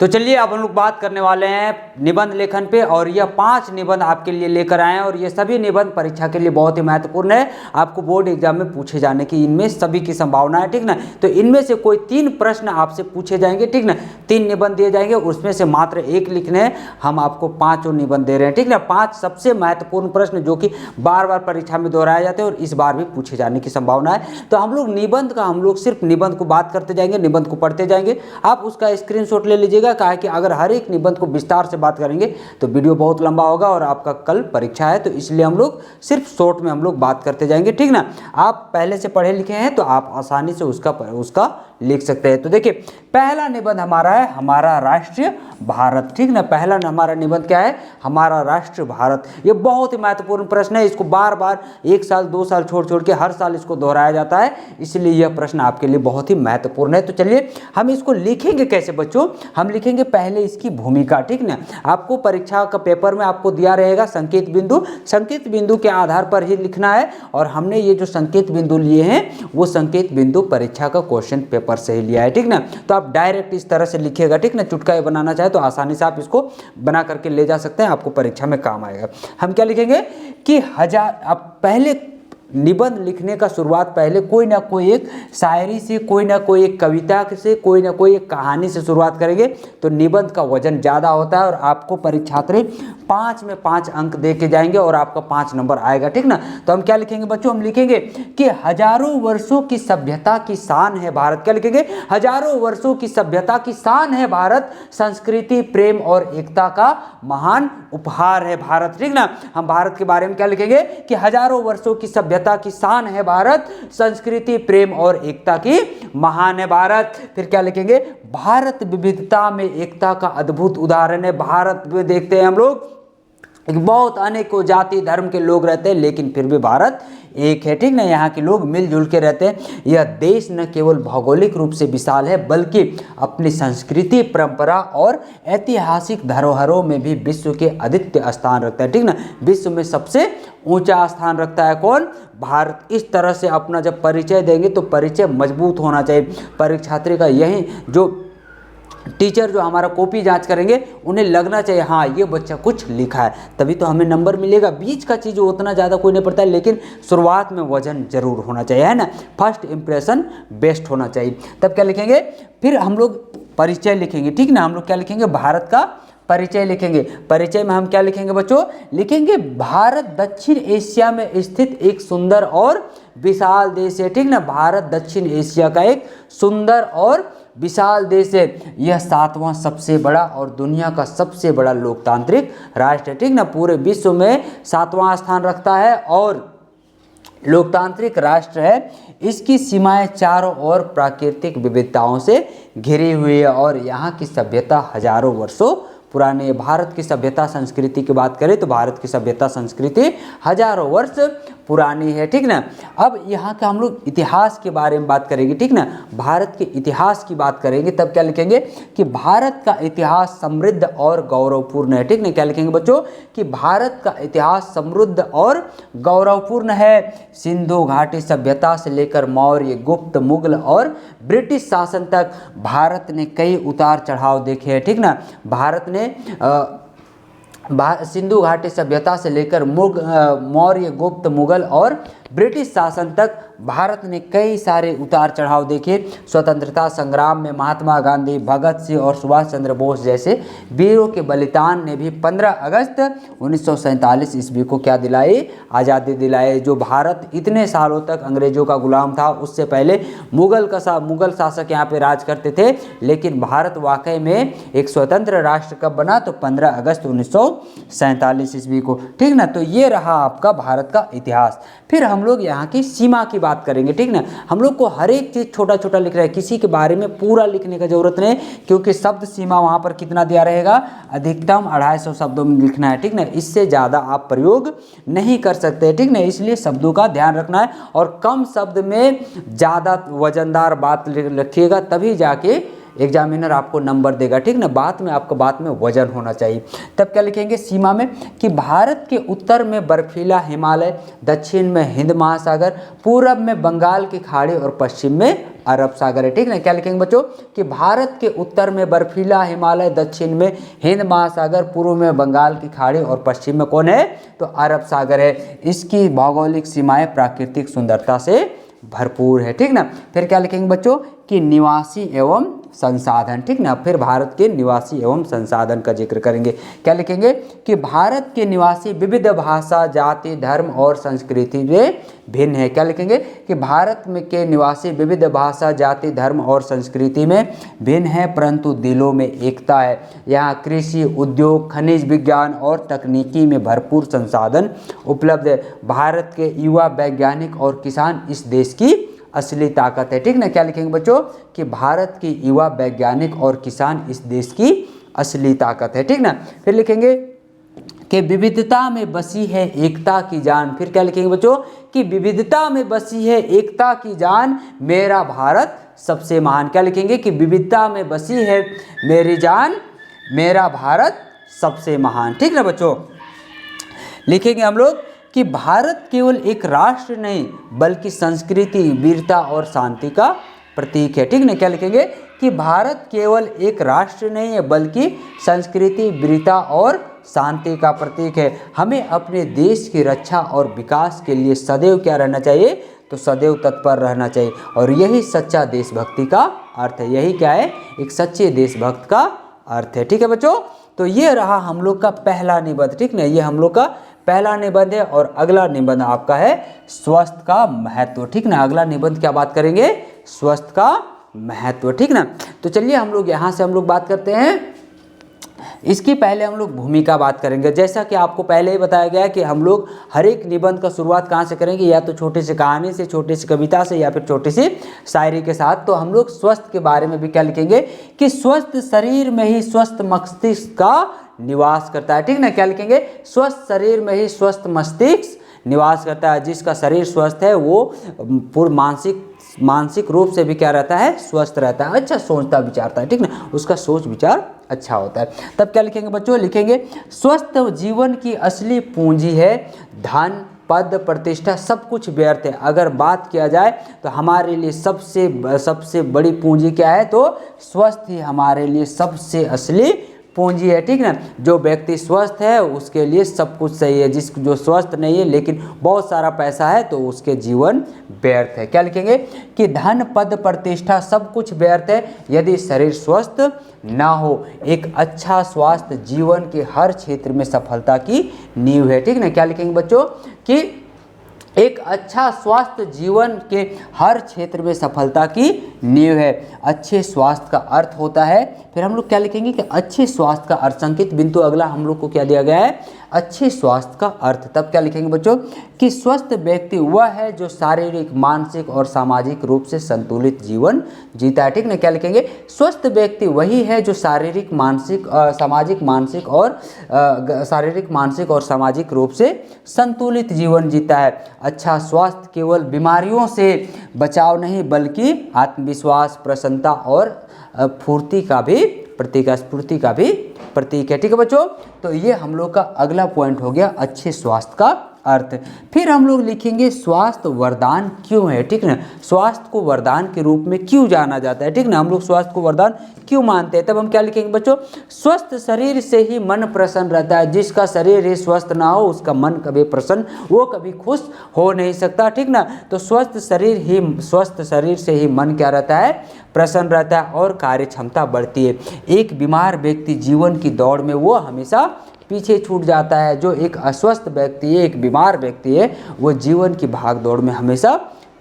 तो चलिए अब हम लोग बात करने वाले हैं निबंध लेखन पे, और यह 5 निबंध आपके लिए लेकर आए हैं और ये सभी निबंध परीक्षा के लिए बहुत ही महत्वपूर्ण है, आपको बोर्ड एग्जाम में पूछे जाने की इनमें सभी की संभावना है, ठीक ना। तो इनमें से कोई 3 प्रश्न आपसे पूछे जाएंगे, ठीक ना। 3 निबंध दिए जाएंगे, उसमें से मात्र 1 लिखने हैं, हम आपको 5 निबंध दे रहे हैं, ठीक ना। 5 सबसे महत्वपूर्ण प्रश्न जो कि बार बार परीक्षा में दोहराए जाते हैं और इस बार भी पूछे जाने की संभावना है। तो हम लोग निबंध का सिर्फ निबंध को बात करते जाएंगे, निबंध को पढ़ते जाएंगे। आप उसका स्क्रीनशॉट ले लीजिएगा, कहा कि अगर हर एक निबंध को विस्तार से बात करेंगे तो वीडियो बहुत लंबा होगा और आपका कल परीक्षा है, तो इसलिए हम लोग सिर्फ शॉर्ट में हम लोग बात करते जाएंगे, ठीक ना। आप पहले से पढ़े लिखे हैं तो आप आसानी से उसका लिख सकते हैं। तो देखिए पहला निबंध हमारा है हमारा राष्ट्र भारत, ठीक ना। पहला हमारा निबंध क्या है, हमारा राष्ट्र भारत। ये बहुत ही महत्वपूर्ण प्रश्न है, इसको बार बार 1 साल 2 साल छोड़ के हर साल इसको दोहराया जाता है, इसलिए यह प्रश्न आपके लिए बहुत ही महत्वपूर्ण है। तो चलिए हम इसको लिखेंगे कैसे बच्चों, हम लिखेंगे पहले इसकी भूमिका, ठीक ना। आपको परीक्षा का पेपर में आपको दिया रहेगा संकेत बिंदु के आधार पर ही लिखना है, और हमने ये जो संकेत बिंदु लिए हैं वो संकेत बिंदु परीक्षा का क्वेश्चन पेपर से ही लिया है, ठीक ना। तो आप डायरेक्ट इस तरह से लिखिएगा, ठीक ना। चुटका बनाना चाहे तो आसानी से आप इसको बना करके ले जा सकते हैं, आपको परीक्षा में काम आएगा। हम क्या लिखेंगे कि आप पहले निबंध लिखने का शुरुआत पहले कोई ना कोई एक शायरी से, कोई ना कोई एक कविता से, कोई ना कोई एक कहानी से शुरुआत करेंगे तो निबंध का वजन ज़्यादा होता है और आपको परीक्षार्थी 5 में 5 अंक दे के जाएंगे और आपका 5 नंबर आएगा, ठीक ना। तो हम क्या लिखेंगे बच्चों, हम लिखेंगे कि हजारों वर्षों की सभ्यता की शान है भारत। क्या लिखेंगे, हजारों वर्षों की सभ्यता की शान है भारत, संस्कृति प्रेम और एकता का महान उपहार है भारत, ठीक ना। हम भारत के बारे में क्या लिखेंगे कि हजारों वर्षों की सभ्यता की शान है भारत, संस्कृति प्रेम और एकता की महान है भारत। फिर क्या लिखेंगे, भारत विविधता में एकता का अद्भुत उदाहरण है। भारत में देखते हैं हम लोग बहुत अनेकों जाति धर्म के लोग रहते हैं, लेकिन फिर भी भारत एक है, ठीक ना। यहाँ के लोग मिलजुल के रहते हैं। यह देश न केवल भौगोलिक रूप से विशाल है बल्कि अपनी संस्कृति परंपरा और ऐतिहासिक धरोहरों में भी विश्व के अद्वितीय स्थान रखता है, ठीक ना। विश्व में सबसे ऊंचा स्थान रखता है कौन, भारत। इस तरह से अपना जब परिचय देंगे तो परिचय मजबूत होना चाहिए। परीक्षार्थी का यही जो टीचर जो हमारा कॉपी जांच करेंगे उन्हें लगना चाहिए हाँ ये बच्चा कुछ लिखा है, तभी तो हमें नंबर मिलेगा। बीच का चीज़ उतना ज़्यादा कोई नहीं पड़ता है, लेकिन शुरुआत में वजन जरूर होना चाहिए, है ना। फर्स्ट इंप्रेशन बेस्ट होना चाहिए। तब क्या लिखेंगे, फिर हम लोग परिचय लिखेंगे, ठीक ना। हम लोग क्या लिखेंगे, भारत का परिचय लिखेंगे। परिचय में हम क्या लिखेंगे बच्चों, लिखेंगे भारत दक्षिण एशिया में स्थित एक सुंदर और विशाल देश है, ठीक ना। भारत दक्षिण एशिया का एक सुंदर और विशाल देश है। यह 7वां सबसे बड़ा और दुनिया का सबसे बड़ा लोकतांत्रिक राष्ट्र है, ठीक ना। पूरे विश्व में 7वां स्थान रखता है और लोकतांत्रिक राष्ट्र है। इसकी सीमाएं चारों ओर प्राकृतिक विविधताओं से घिरी हुई है और यहाँ की सभ्यता हजारों वर्षों पुराने। भारत की सभ्यता संस्कृति की बात करें तो भारत की सभ्यता संस्कृति हजारों वर्ष पुरानी है, ठीक ना। अब यहाँ का हम लोग इतिहास के बारे में बात करेंगे, ठीक ना। भारत के इतिहास की बात करेंगे तब क्या लिखेंगे कि भारत का इतिहास समृद्ध और गौरवपूर्ण है, ठीक ना। क्या लिखेंगे बच्चों कि भारत का इतिहास समृद्ध और गौरवपूर्ण है। सिंधु घाटी सभ्यता से लेकर मौर्य गुप्त मुगल और ब्रिटिश शासन तक भारत ने कई उतार चढ़ाव देखे हैं, ठीक ना। भारत ने सिंधु घाटी सभ्यता से लेकर मौर्य गुप्त मुगल और ब्रिटिश शासन तक भारत ने कई सारे उतार चढ़ाव देखे। स्वतंत्रता संग्राम में महात्मा गांधी, भगत सिंह और सुभाष चंद्र बोस जैसे वीरों के बलिदान ने भी 15 अगस्त 1947 ईस्वी को क्या दिलाई, आज़ादी दिलाई। जो भारत इतने सालों तक अंग्रेजों का गुलाम था, उससे पहले मुगल शासक यहाँ पे राज करते थे, लेकिन भारत वाकई में एक स्वतंत्र राष्ट्र कब बना, तो 15 अगस्त 1947 ईस्वी को, ठीक ना। तो ये रहा आपका भारत का इतिहास। फिर हम लोग यहाँ की सीमा की बात करेंगे, ठीक ना। हम लोग को हर एक चीज़ छोटा छोटा लिख रहा है, किसी के बारे में पूरा लिखने का जरूरत नहीं, क्योंकि शब्द सीमा वहाँ पर कितना दिया रहेगा, अधिकतम 250 शब्दों में लिखना है, ठीक ना। इससे ज़्यादा आप प्रयोग नहीं कर सकते, ठीक ना। इसलिए शब्दों का ध्यान रखना है और कम शब्द में ज़्यादा वजनदार बात रखिएगा, तभी जाके एग्जामिनर आपको नंबर देगा, ठीक ना। बात में आपका बात में वजन होना चाहिए। तब क्या लिखेंगे सीमा में कि भारत के उत्तर में बर्फीला हिमालय, दक्षिण में हिंद महासागर, पूरब में बंगाल की खाड़ी और पश्चिम में अरब सागर है, ठीक ना। क्या लिखेंगे बच्चों कि भारत के उत्तर में बर्फीला हिमालय, दक्षिण में हिंद महासागर, पूर्व में बंगाल की खाड़ी और पश्चिम में कौन है, तो अरब सागर है। इसकी भौगोलिक सीमाएं प्राकृतिक सुंदरता से भरपूर है, ठीक ना। फिर क्या लिखेंगे बच्चों कि निवासी एवं संसाधन, ठीक ना। फिर भारत के निवासी एवं संसाधन का जिक्र करेंगे। क्या लिखेंगे कि भारत के निवासी विविध भाषा, जाति, धर्म और संस्कृति में भिन्न है। क्या लिखेंगे कि भारत में के निवासी विविध भाषा, जाति, धर्म और संस्कृति में भिन्न है, परंतु दिलों में एकता है। यहाँ कृषि, उद्योग, खनिज विज्ञान और तकनीकी में भरपूर संसाधन उपलब्ध है। भारत के युवा वैज्ञानिक और किसान इस देश की असली ताकत है, ठीक ना। क्या लिखेंगे बच्चों कि भारत की युवा वैज्ञानिक और किसान इस देश की असली ताकत है, ठीक ना। फिर लिखेंगे कि विविधता में बसी है एकता की जान। फिर क्या लिखेंगे बच्चों कि विविधता में बसी है एकता की जान, मेरा भारत सबसे महान। क्या लिखेंगे कि विविधता में बसी है मेरी जान, मेरा भारत सबसे महान, ठीक ना बच्चों। लिखेंगे हम लोग कि भारत केवल एक राष्ट्र नहीं बल्कि संस्कृति, वीरता और शांति का प्रतीक है, ठीक ना। क्या लिखेंगे कि भारत केवल एक राष्ट्र नहीं है बल्कि संस्कृति, वीरता और शांति का प्रतीक है। हमें अपने देश की रक्षा और विकास के लिए सदैव क्या रहना चाहिए, तो सदैव तत्पर रहना चाहिए। और यही सच्चा देशभक्ति का अर्थ है। यही क्या है, एक सच्चे देशभक्त का अर्थ है, ठीक है बच्चों। तो ये रहा हम लोग का पहला निबंध, ठीक ना। ये हम लोग का पहला निबंध है और अगला निबंध आपका है स्वास्थ्य का महत्व, ठीक ना। अगला निबंध क्या बात करेंगे, स्वास्थ्य का महत्व, ठीक ना। तो चलिए हम लोग यहाँ से हम लोग बात करते हैं। इसकी पहले हम लोग भूमिका बात करेंगे। जैसा कि आपको पहले ही बताया गया है कि हम लोग हर एक निबंध का शुरुआत कहाँ से करेंगे, या तो छोटी सी कहानी से, छोटी सी कविता से, या फिर छोटी सी शायरी के साथ। तो हम लोग स्वास्थ्य के बारे में भी क्या लिखेंगे कि स्वस्थ शरीर में ही स्वस्थ मस्तिष्क का निवास करता है, ठीक ना। क्या लिखेंगे, स्वस्थ शरीर में ही स्वस्थ मस्तिष्क निवास करता है। जिसका शरीर स्वस्थ है वो पूर्ण मानसिक रूप से भी क्या रहता है, स्वस्थ रहता है, अच्छा सोचता विचारता है, ठीक ना। उसका सोच विचार अच्छा होता है। तब क्या लिखेंगे बच्चों, लिखेंगे स्वस्थ जीवन की असली पूंजी है धन, पद, प्रतिष्ठा सब कुछ व्यर्थ है। अगर बात किया जाए तो हमारे लिए सबसे बड़ी पूंजी क्या है, तो स्वस्थ ही हमारे लिए सबसे असली पूंजी है, ठीक ना। जो व्यक्ति स्वस्थ है उसके लिए सब कुछ सही है। जो स्वस्थ नहीं है लेकिन बहुत सारा पैसा है तो उसके जीवन व्यर्थ है। क्या लिखेंगे कि धन, पद, प्रतिष्ठा सब कुछ व्यर्थ है यदि शरीर स्वस्थ ना हो। एक अच्छा स्वास्थ्य जीवन के हर क्षेत्र में सफलता की नींव है, ठीक ना। क्या लिखेंगे बच्चों कि एक अच्छा स्वास्थ्य जीवन के हर क्षेत्र में सफलता की नींव है। अच्छे स्वास्थ्य का अर्थ होता है, फिर हम लोग क्या लिखेंगे कि अच्छे स्वास्थ्य का अर्थ, संकेत बिंदु अगला हम लोग को क्या दिया गया है, अच्छे स्वास्थ्य का अर्थ। तब क्या लिखेंगे बच्चों कि स्वस्थ व्यक्ति वह है जो शारीरिक, मानसिक और सामाजिक रूप से संतुलित जीवन जीता है, ठीक ना। क्या लिखेंगे, स्वस्थ व्यक्ति वही है जो शारीरिक, मानसिक और सामाजिक रूप से संतुलित जीवन जीता है। अच्छा स्वास्थ्य केवल बीमारियों से बचाव नहीं बल्कि आत्मविश्वास, प्रसन्नता और फुर्ती का भी प्रतीक है, स्फूर्ति का भी प्रतीक है, ठीक है बच्चों। तो ये हम लोग का अगला पॉइंट हो गया अच्छे स्वास्थ्य का अर्थ। फिर हम लोग लिखेंगे स्वास्थ्य वरदान क्यों है, ठीक ना। स्वास्थ्य को वरदान के रूप में क्यों जाना जाता है, ठीक ना। हम लोग स्वास्थ्य को वरदान क्यों मानते हैं। तब हम क्या लिखेंगे बच्चों, स्वस्थ शरीर से ही मन प्रसन्न रहता है। जिसका शरीर ही स्वस्थ ना हो उसका मन कभी प्रसन्न, वो कभी खुश हो नहीं सकता, ठीक ना। तो स्वस्थ शरीर से ही मन क्या रहता है, प्रसन्न रहता है और कार्य क्षमता बढ़ती है। एक बीमार व्यक्ति जीवन की दौड़ में वो हमेशा पीछे छूट जाता है। जो एक अस्वस्थ व्यक्ति है, एक बीमार व्यक्ति है, वो जीवन की भाग दौड़ में हमेशा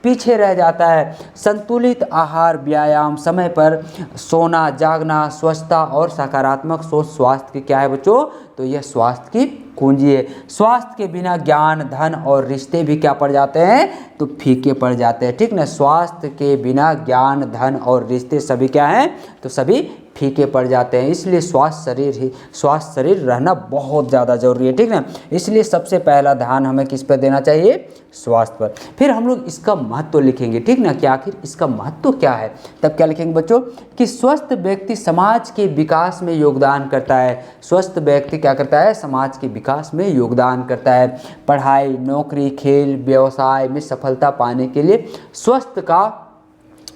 पीछे रह जाता है। संतुलित आहार, व्यायाम, समय पर सोना, जागना, स्वच्छता और सकारात्मक सोच स्वास्थ्य की क्या है बच्चों, तो यह स्वास्थ्य की कुंजी है। स्वास्थ्य के बिना ज्ञान, धन और रिश्ते भी क्या पड़ जाते हैं, तो फीके पड़ जाते हैं, ठीक ना। स्वास्थ्य के बिना ज्ञान, धन और रिश्ते सभी क्या हैं, तो सभी फीके पड़ जाते हैं। इसलिए स्वास्थ्य शरीर रहना बहुत ज़्यादा ज़रूरी है, ठीक ना। इसलिए सबसे पहला ध्यान हमें किस पर देना चाहिए, स्वास्थ्य पर। फिर हम लोग इसका महत्व लिखेंगे, ठीक ना, कि आखिर इसका महत्व क्या है। तब क्या लिखेंगे बच्चों कि स्वस्थ व्यक्ति समाज के विकास में योगदान करता है। स्वस्थ व्यक्ति क्या करता है, समाज के विकास में योगदान करता है। पढ़ाई, नौकरी, खेल, व्यवसाय में सफलता पाने के लिए स्वस्थ का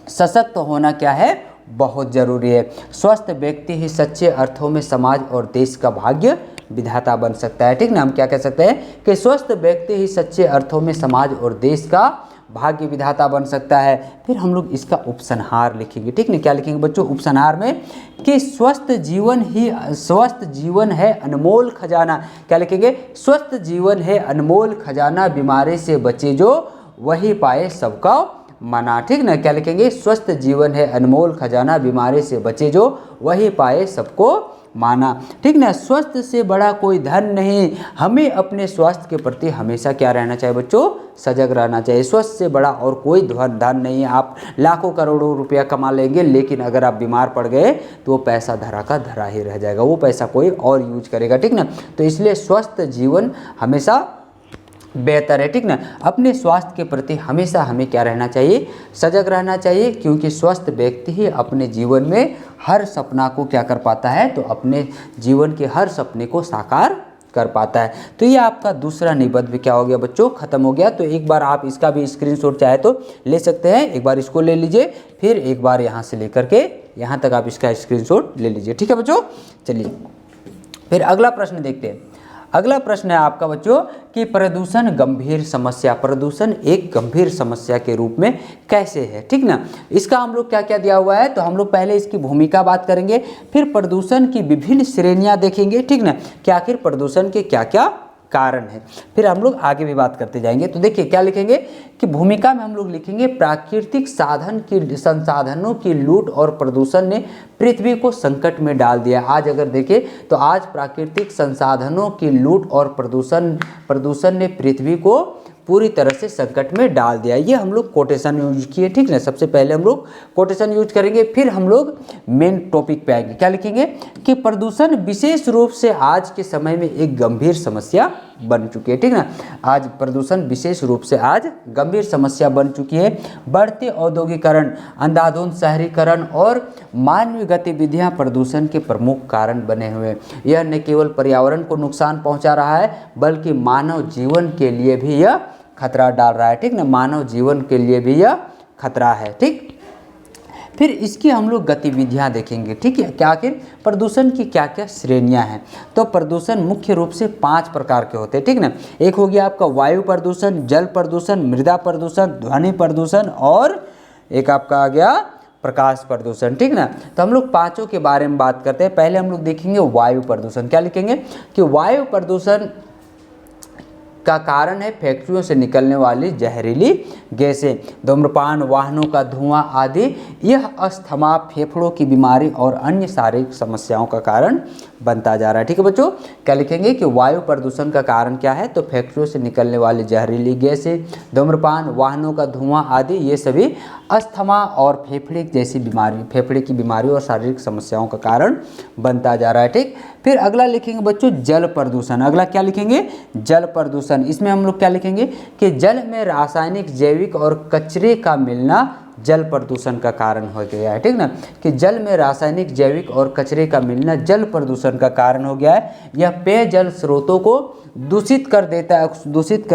सशक्त होना क्या है, बहुत ज़रूरी है। स्वस्थ व्यक्ति ही सच्चे अर्थों में समाज और देश का भाग्य विधाता बन सकता है, ठीक ना। हम क्या कह सकते हैं कि स्वस्थ व्यक्ति ही सच्चे अर्थों में समाज और देश का भाग्य विधाता बन सकता है। फिर हम लोग इसका उपसंहार लिखेंगे, ठीक ना। क्या लिखेंगे बच्चों उपसंहार में कि स्वस्थ जीवन है अनमोल खजाना। क्या लिखेंगे, स्वस्थ जीवन है अनमोल खजाना, बीमारी से बचे जो वही पाए सबका मना, ठीक ना। क्या लिखेंगे, स्वस्थ जीवन है अनमोल खजाना, बीमारी से बचे जो वही पाए सबको माना, ठीक ना। स्वस्थ से बड़ा कोई धन नहीं, हमें अपने स्वास्थ्य के प्रति हमेशा क्या रहना चाहिए बच्चों, सजग रहना चाहिए। स्वस्थ से बड़ा और कोई धन नहीं है। आप लाखों करोड़ों रुपया कमा लेंगे, लेकिन अगर आप बीमार पड़ गए तो वो पैसा धरा का धरा ही रह जाएगा, वो पैसा कोई और यूज करेगा, ठीक ना। तो इसलिए स्वस्थ जीवन हमेशा बेहतर है, ठीक ना। अपने स्वास्थ्य के प्रति हमेशा हमें क्या रहना चाहिए, सजग रहना चाहिए, क्योंकि स्वस्थ व्यक्ति ही अपने जीवन में हर सपना को क्या कर पाता है, तो अपने जीवन के हर सपने को साकार कर पाता है। तो ये आपका दूसरा निबंध भी क्या हो गया बच्चों, खत्म हो गया। तो एक बार आप इसका भी स्क्रीनशॉट चाहे तो ले सकते हैं, एक बार इसको ले लीजिए, फिर एक बार यहाँ से लेकर के यहाँ तक आप इसका स्क्रीनशॉट ले लीजिए, ठीक है बच्चों। चलिए फिर अगला प्रश्न देखते हैं। अगला प्रश्न है आपका बच्चों कि प्रदूषण गंभीर समस्या, प्रदूषण एक गंभीर समस्या के रूप में कैसे है, ठीक ना। इसका हम लोग क्या क्या दिया हुआ है, तो हम लोग पहले इसकी भूमिका बात करेंगे, फिर प्रदूषण की विभिन्न श्रेणियां देखेंगे, ठीक ना, कि आखिर प्रदूषण के क्या क्या कारण है, फिर हम लोग आगे भी बात करते जाएंगे। तो देखिए क्या लिखेंगे कि भूमिका में हम लोग लिखेंगे प्राकृतिक संसाधनों की लूट और प्रदूषण ने पृथ्वी को संकट में डाल दिया। आज अगर देखें तो आज प्राकृतिक संसाधनों की लूट और प्रदूषण ने पृथ्वी को पूरी तरह से संकट में डाल दिया। ये हम लोग कोटेशन यूज किए, ठीक ना। सबसे पहले हम लोग कोटेशन यूज करेंगे, फिर हम लोग मेन टॉपिक पे आएंगे। क्या लिखेंगे कि प्रदूषण विशेष रूप से आज के समय में एक गंभीर समस्या बन चुकी है, ठीक ना। आज प्रदूषण विशेष रूप से आज गंभीर समस्या बन चुकी है। बढ़ते औद्योगिकरण, अंधाधुंध शहरीकरण और मानवीय गतिविधियां प्रदूषण के प्रमुख कारण बने हुए। यह न केवल पर्यावरण को नुकसान पहुंचा रहा है, बल्कि मानव जीवन के लिए भी यह खतरा डाल रहा है, ठीक ना। मानव जीवन के लिए भी यह खतरा है, ठीक। फिर इसकी हम लोग गतिविधियां देखेंगे, ठीक है। क्या आखिर प्रदूषण की क्या क्या श्रेणियां हैं, तो प्रदूषण मुख्य रूप से 5 प्रकार के होते हैं, ठीक ना। एक हो गया आपका वायु प्रदूषण, जल प्रदूषण, मृदा प्रदूषण, ध्वनि प्रदूषण और एक आपका आ गया प्रकाश प्रदूषण, ठीक ना। तो हम लोग पांचों के बारे में बात करते हैं। पहले हम लोग देखेंगे वायु प्रदूषण। क्या लिखेंगे कि वायु प्रदूषण का कारण है फैक्ट्रियों से निकलने वाली जहरीली गैसें, धूम्रपान, वाहनों का धुआं आदि। यह अस्थमा, फेफड़ों की बीमारी और अन्य शारीरिक समस्याओं का कारण बनता जा रहा है, ठीक है बच्चों। क्या लिखेंगे कि वायु प्रदूषण का कारण क्या है, तो फैक्ट्रियों से निकलने वाली जहरीली गैसें, धूम्रपान, वाहनों का धुआं आदि, ये सभी अस्थमा और फेफड़े जैसी बीमारी, फेफड़े की बीमारी और शारीरिक समस्याओं का कारण बनता जा रहा है, ठीक। फिर अगला लिखेंगे बच्चों जल प्रदूषण। अगला क्या लिखेंगे, जल प्रदूषण। इसमें हम लोग क्या लिखेंगे कि जल में रासायनिक, जैविक और कचरे का मिलना जल प्रदूषण का कारण हो गया है, ठीक ना। कि जल में रासायनिक, जैविक और कचरे का मिलना जल प्रदूषण का कारण हो गया है। यह पेयजल स्रोतों को दूषित कर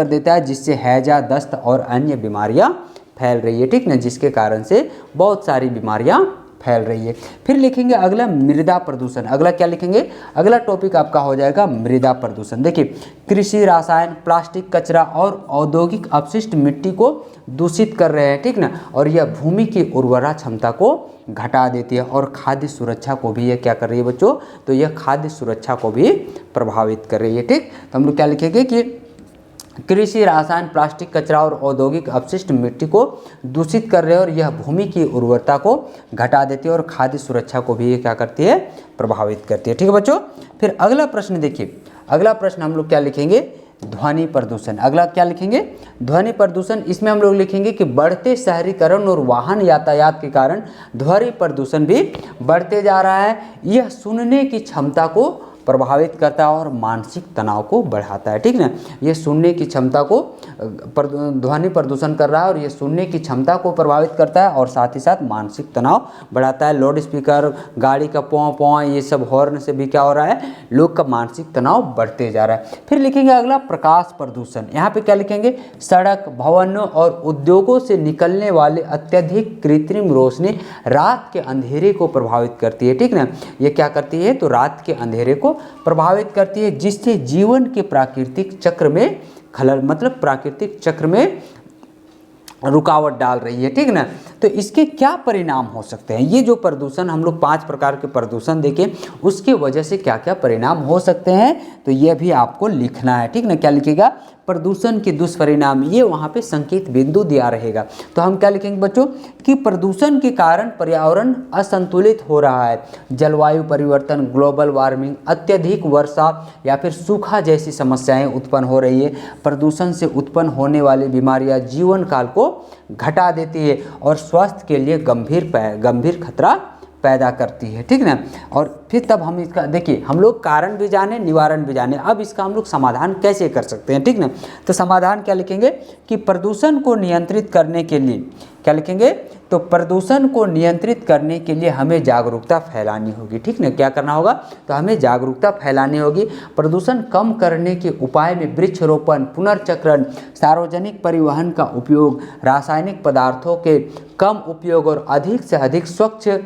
देता है, जिससे हैजा, दस्त और अन्य बीमारियां फैल रही है, ठीक ना, जिसके कारण से बहुत सारी बीमारियां फैल रही है। फिर लिखेंगे अगला मृदा प्रदूषण। अगला क्या लिखेंगे, अगला टॉपिक आपका हो जाएगा मृदा प्रदूषण। देखिए कृषि रसायन, प्लास्टिक कचरा और औद्योगिक अपशिष्ट मिट्टी को दूषित कर रहे हैं, ठीक ना, और यह भूमि की उर्वरा क्षमता को घटा देती है और खाद्य सुरक्षा को भी यह क्या कर रही है बच्चों, तो यह खाद्य सुरक्षा को भी प्रभावित कर रही है, ठीक। तो हम लोग क्या लिखेंगे कि कृषि रसायन, प्लास्टिक कचरा और औद्योगिक अपशिष्ट मिट्टी को दूषित कर रहे हैं और यह भूमि की उर्वरता को घटा देती है और खाद्य सुरक्षा को भी ये क्या करती है, प्रभावित करती है, ठीक है बच्चों। फिर अगला प्रश्न देखिए, अगला प्रश्न हम लोग क्या लिखेंगे ध्वनि प्रदूषण। अगला क्या लिखेंगे? ध्वनि प्रदूषण। इसमें हम लोग लिखेंगे कि बढ़ते शहरीकरण और वाहन यातायात के कारण ध्वनि प्रदूषण भी बढ़ते जा रहा है। यह सुनने की क्षमता को प्रभावित करता है और मानसिक तनाव को बढ़ाता है। ठीक ना, ये सुनने की क्षमता को ध्वनि प्रदूषण कर रहा है और ये सुनने की क्षमता को प्रभावित करता है और साथ ही साथ मानसिक तनाव बढ़ाता है। लाउड स्पीकर, गाड़ी का पों पों, ये सब हॉर्न से भी क्या हो रहा है, लोग का मानसिक तनाव बढ़ते जा रहा है। फिर लिखेंगे अगला प्रकाश प्रदूषण। यहाँ पे क्या लिखेंगे? सड़क, भवनों और उद्योगों से निकलने वाले अत्यधिक कृत्रिम रोशनी रात के अंधेरे को प्रभावित करती है। ठीक ना, ये क्या करती है? तो रात के अंधेरे को प्रभावित करती है, जिससे जीवन के प्राकृतिक चक्र में खलल, मतलब प्राकृतिक चक्र में रुकावट डाल रही है। ठीक ना, तो इसके क्या परिणाम हो सकते हैं? ये जो प्रदूषण हम लोग 5 प्रकार के प्रदूषण देखें, उसके वजह से क्या क्या परिणाम हो सकते हैं, तो ये भी आपको लिखना है। ठीक ना, क्या लिखेगा? प्रदूषण के दुष्परिणाम, ये वहाँ पे संकेत बिंदु दिया रहेगा। तो हम क्या लिखेंगे बच्चों कि प्रदूषण के कारण पर्यावरण असंतुलित हो रहा है। जलवायु परिवर्तन, ग्लोबल वार्मिंग, अत्यधिक वर्षा या फिर सूखा जैसी समस्याएं उत्पन्न हो रही है। प्रदूषण से उत्पन्न होने वाली बीमारियां जीवन काल को घटा देती है और स्वास्थ्य के लिए गंभीर खतरा पैदा करती है। ठीक ना, और फिर तब हम इसका देखिए, हम लोग कारण भी जाने, निवारण भी जाने। अब इसका हम लोग समाधान कैसे कर सकते हैं? ठीक ना, तो समाधान क्या लिखेंगे कि प्रदूषण को नियंत्रित करने के लिए क्या लिखेंगे? तो प्रदूषण को नियंत्रित करने के लिए हमें जागरूकता फैलानी होगी। ठीक ना, क्या करना होगा? तो हमें जागरूकता फैलानी होगी। प्रदूषण कम करने के उपाय में वृक्षारोपण, पुनर्चक्रण, सार्वजनिक परिवहन का उपयोग, रासायनिक पदार्थों के कम उपयोग और अधिक से अधिक स्वच्छ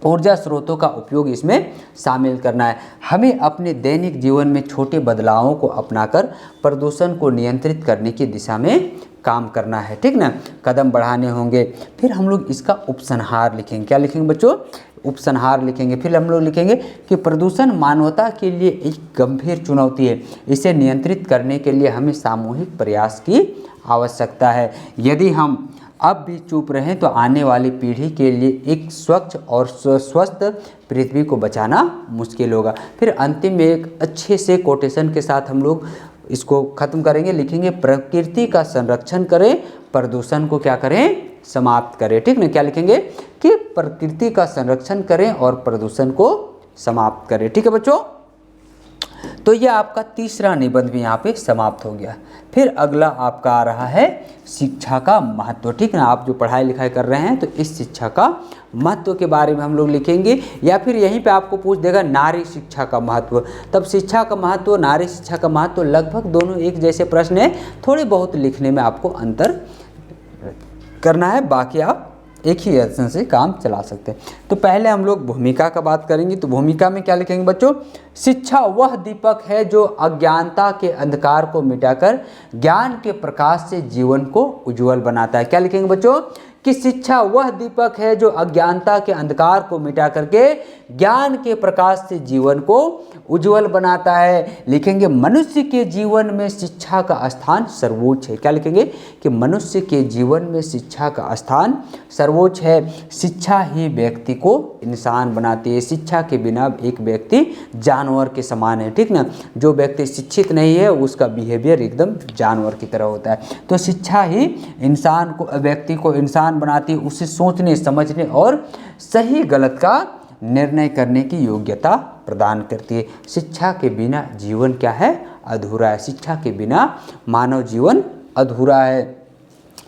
ऊर्जा स्रोतों का उपयोग इसमें शामिल करना है। हमें अपने दैनिक जीवन में छोटे बदलावों को अपनाकर प्रदूषण को नियंत्रित करने की दिशा में काम करना है। ठीक ना, कदम बढ़ाने होंगे। फिर हम लोग इसका उपसंहार लिखेंगे। क्या लिखेंगे बच्चों? उपसंहार लिखेंगे। फिर हम लोग लिखेंगे कि प्रदूषण मानवता के लिए एक गंभीर चुनौती है। इसे नियंत्रित करने के लिए हमें सामूहिक प्रयास की आवश्यकता है। यदि हम अब भी चुप रहें तो आने वाली पीढ़ी के लिए एक स्वच्छ और स्वस्थ पृथ्वी को बचाना मुश्किल होगा। फिर अंतिम में एक अच्छे से कोटेशन के साथ हम लोग इसको ख़त्म करेंगे। लिखेंगे प्रकृति का संरक्षण करें, प्रदूषण को क्या करें? समाप्त करें। ठीक ना, क्या लिखेंगे कि प्रकृति का संरक्षण करें और प्रदूषण को समाप्त करें। ठीक है बच्चों, तो यह आपका तीसरा निबंध भी यहाँ पे समाप्त हो गया। फिर अगला आपका आ रहा है शिक्षा का महत्व। ठीक ना, आप जो पढ़ाई लिखाई कर रहे हैं तो इस शिक्षा का महत्व के बारे में हम लोग लिखेंगे, या फिर यहीं पे आपको पूछ देगा नारी शिक्षा का महत्व। तब शिक्षा का महत्व, नारी शिक्षा का महत्व, लगभग दोनों एक जैसे प्रश्न है। थोड़े बहुत लिखने में आपको अंतर करना है, बाकी आप एक ही ऑप्शन से काम चला सकते हैं। तो पहले हम लोग भूमिका का बात करेंगे। तो भूमिका में क्या लिखेंगे बच्चों? शिक्षा वह दीपक है जो अज्ञानता के अंधकार को मिटाकर ज्ञान के प्रकाश से जीवन को उज्जवल बनाता है। क्या लिखेंगे बच्चों? कि शिक्षा वह दीपक है जो अज्ञानता के अंधकार को मिटा करके ज्ञान के प्रकाश से जीवन को उज्जवल बनाता है। लिखेंगे मनुष्य के जीवन में शिक्षा का स्थान सर्वोच्च है। क्या लिखेंगे? कि मनुष्य के जीवन में शिक्षा का स्थान सर्वोच्च है। शिक्षा ही व्यक्ति को इंसान बनाती है। शिक्षा के बिना एक व्यक्ति जानवर के समान है। ठीक ना, जो व्यक्ति शिक्षित नहीं है उसका बिहेवियर एकदम जानवर की तरह होता है। तो शिक्षा ही इंसान को, व्यक्ति को इंसान बनाती है, उसे सोचने, समझने और सही गलत का निर्णय करने की योग्यता प्रदान करती है। शिक्षा के बिना जीवन क्या है? अधूरा है। शिक्षा के बिना मानव जीवन अधूरा है।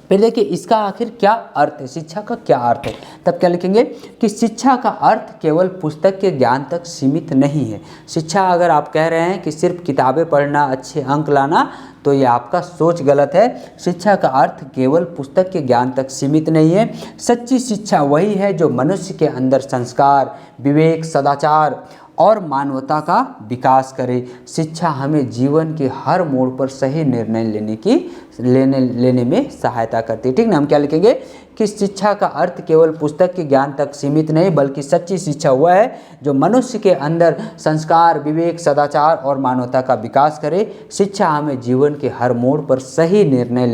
फिर देखिए इसका आखिर क्या अर्थ है, शिक्षा का क्या अर्थ है? तब क्या लिखेंगे कि शिक्षा का अर्थ केवल पुस्तक के ज्ञान तक सीमित नहीं है। शिक्षा अगर आप कह रहे हैं कि सिर्फ किताबें पढ़ना, अच्छे अंक लाना, तो ये आपका सोच गलत है। शिक्षा का अर्थ केवल पुस्तक के ज्ञान तक सीमित नहीं है। सच्ची शिक्षा वही है जो मनुष्य के अंदर संस्कार, विवेक, सदाचार और मानवता का विकास करे। शिक्षा हमें जीवन के हर मोड़ पर सही निर्णय लेने में सहायता करती है। ठीक ना, हम क्या लिखेंगे कि शिक्षा का अर्थ केवल पुस्तक के ज्ञान तक सीमित नहीं, बल्कि सच्ची शिक्षा वह है जो मनुष्य के अंदर संस्कार, विवेक, सदाचार और मानवता का विकास करे। शिक्षा हमें जीवन के हर मोड़ पर सही निर्णय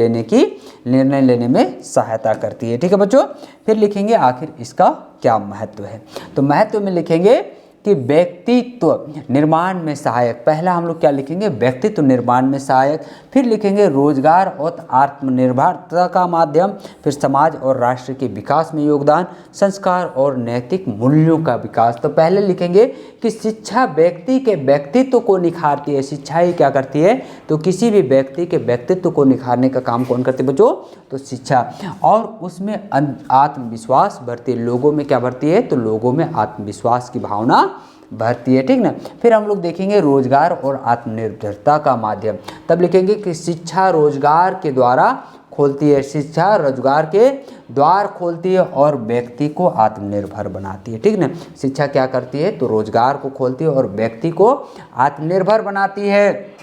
लेने में सहायता करती है। ठीक है बच्चों, फिर लिखेंगे आखिर इसका क्या महत्व है। तो महत्व में लिखेंगे कि व्यक्तित्व निर्माण में सहायक, पहला हम लोग क्या लिखेंगे, व्यक्तित्व निर्माण में सहायक, फिर लिखेंगे रोजगार और आत्मनिर्भरता का माध्यम, फिर समाज और राष्ट्र के विकास में योगदान, संस्कार और नैतिक मूल्यों का विकास। तो पहले लिखेंगे कि शिक्षा व्यक्ति के व्यक्तित्व को निखारती है। शिक्षा ही क्या करती है, तो किसी भी व्यक्ति के व्यक्तित्व को निखारने का काम कौन करती है बच्चों, तो शिक्षा। और उसमें आत्मविश्वास भरती है, लोगों में क्या भरती है, तो लोगों में आत्मविश्वास की भावना भरती है, ठीक ना। फिर हम लोग देखेंगे रोजगार और आत्मनिर्भरता का माध्यम, तब लिखेंगे कि शिक्षा रोजगार के द्वारा खोलती है, शिक्षा रोजगार के द्वार खोलती है और व्यक्ति को आत्मनिर्भर बनाती है, ठीक ना। शिक्षा क्या करती है, तो रोजगार को खोलती है और व्यक्ति को आत्मनिर्भर बनाती है।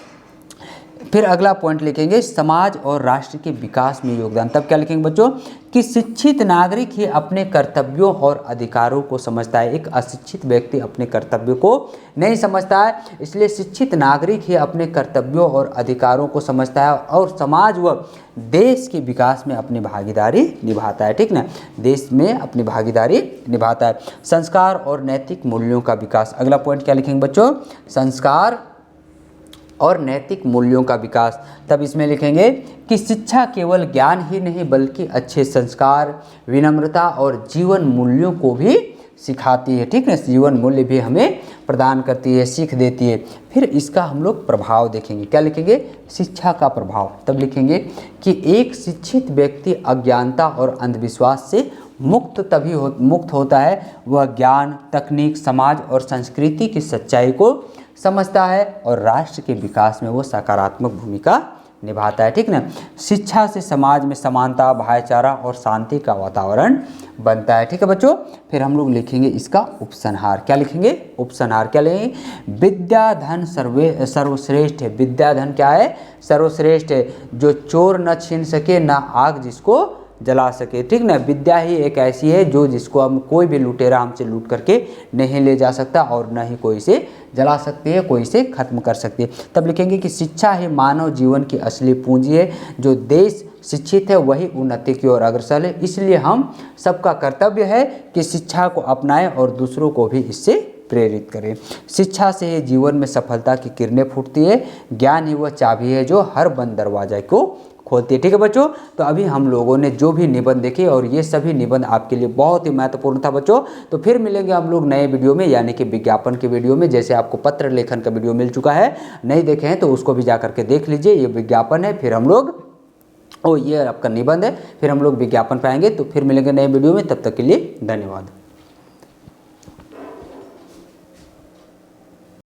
फिर अगला पॉइंट लिखेंगे समाज और राष्ट्र के विकास में योगदान, तब क्या लिखेंगे बच्चों, कि शिक्षित नागरिक ही अपने कर्तव्यों और अधिकारों को समझता है। एक अशिक्षित व्यक्ति अपने कर्तव्यों को नहीं समझता है, इसलिए शिक्षित नागरिक ही अपने कर्तव्यों और अधिकारों को समझता है और समाज व देश के विकास में अपनी भागीदारी निभाता है, ठीक ना, देश में अपनी भागीदारी निभाता है। संस्कार और नैतिक मूल्यों का विकास, अगला पॉइंट क्या लिखेंगे बच्चों, संस्कार और नैतिक मूल्यों का विकास, तब इसमें लिखेंगे कि शिक्षा केवल ज्ञान ही नहीं बल्कि अच्छे संस्कार, विनम्रता और जीवन मूल्यों को भी सिखाती है, ठीक है, जीवन मूल्य भी हमें प्रदान करती है, सीख देती है। फिर इसका हम लोग प्रभाव देखेंगे, क्या लिखेंगे, शिक्षा का प्रभाव, तब लिखेंगे कि एक शिक्षित व्यक्ति अज्ञानता और अंधविश्वास से मुक्त होता है, वह ज्ञान, तकनीक, समाज और संस्कृति की सच्चाई को समझता है और राष्ट्र के विकास में वो सकारात्मक भूमिका निभाता है, ठीक ना। शिक्षा से समाज में समानता, भाईचारा और शांति का वातावरण बनता है, ठीक है बच्चों। फिर हम लोग लिखेंगे इसका उपसंहार, क्या लिखेंगे, उपसंहार क्या लिखेंगे, विद्या धन सर्वश्रेष्ठ है। विद्या धन क्या है, सर्वश्रेष्ठ है, जो चोर न छीन सके, न आग जिसको जला सके, ठीक ना। विद्या ही एक ऐसी है जो जिसको हम कोई भी लुटेरा हमसे लूट करके नहीं ले जा सकता और न ही कोई इसे जला सकती है, कोई इसे खत्म कर सकती है। तब लिखेंगे कि शिक्षा ही मानव जीवन की असली पूंजी है, जो देश शिक्षित है वही उन्नति की ओर अग्रसर है। इसलिए हम सबका कर्तव्य है कि शिक्षा को अपनाएं और दूसरों को भी इससे प्रेरित करें। शिक्षा से ही जीवन में सफलता की किरणें फूटती है, ज्ञान ही वह चाबी है जो हर बंद दरवाजे को खोलती है, ठीक है बच्चों। तो अभी हम लोगों ने जो भी निबंध देखे और ये सभी निबंध आपके लिए बहुत ही महत्वपूर्ण था बच्चों। तो फिर मिलेंगे हम लोग नए वीडियो में, यानी कि विज्ञापन के वीडियो में। जैसे आपको पत्र लेखन का वीडियो मिल चुका है, नहीं देखे हैं तो उसको भी जा करके देख लीजिए, ये विज्ञापन है। फिर हम लोग ये आपका निबंध है, फिर हम लोग विज्ञापन पाएंगे। तो फिर मिलेंगे नए वीडियो में, तब तक के लिए धन्यवाद।